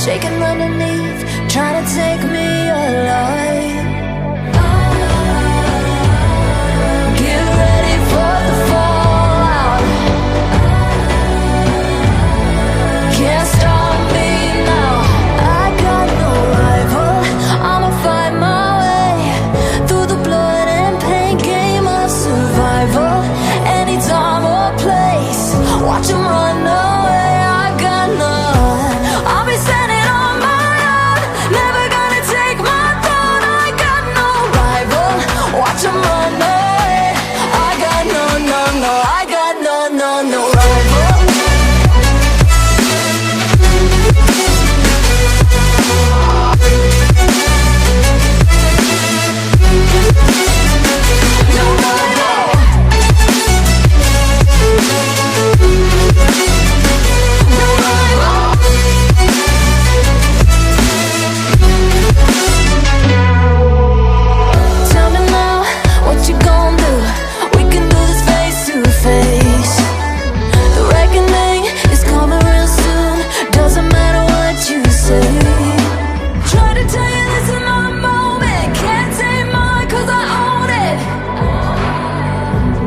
shaking underneath, trying to take me alive. Get ready for the fallout. Can't stop me now. I got no rival. I'ma fight my way through the blood and pain game of survival. Any time or place, watch 'em run away. I got none. I'll be standing on my own, never gonna take my throne. I got no rival. Watch 'em run away. I got no, no, no. I got no, no, no rival. No rival. No rival. Tell me now, what you gon' do? We can do this face to face. The reckoning is coming real soon. Doesn't matter what you say. Try to tell you this is my moment. Can't take mine 'cause I own it.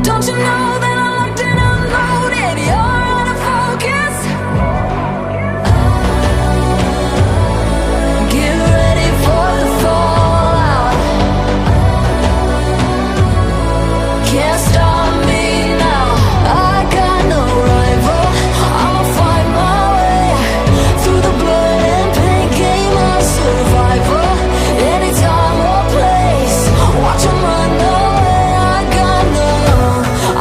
Don't you know that I'm locked and unloaded? You're out of focus. Get ready for the fallout. Can't stop me now. I got no rival. I'ma fight my way through the blood and pain game of survival. Any time or place, watch 'em run away. I got no.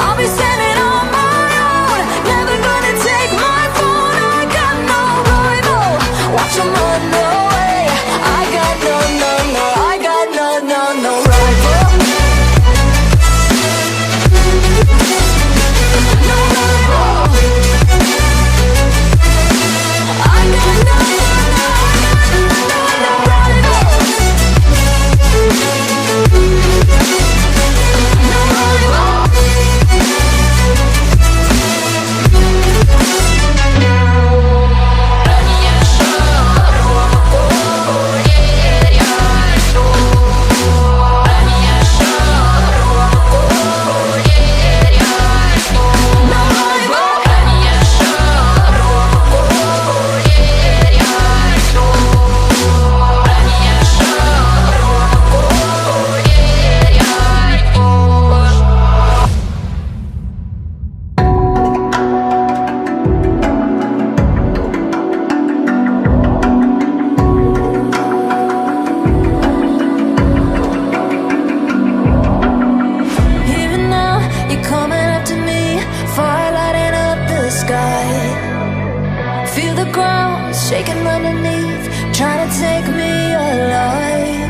I'll be standing on my own, never gonna take my phone. I got no rival. Watch 'em run away. I got no, no, no. I got no, no, no rival. No rival. I got no, no, no, no, no rival. No rival. Even now, you're coming up to me, fire lighting up the sky. Feel the ground shaking underneath, trying to take me alive.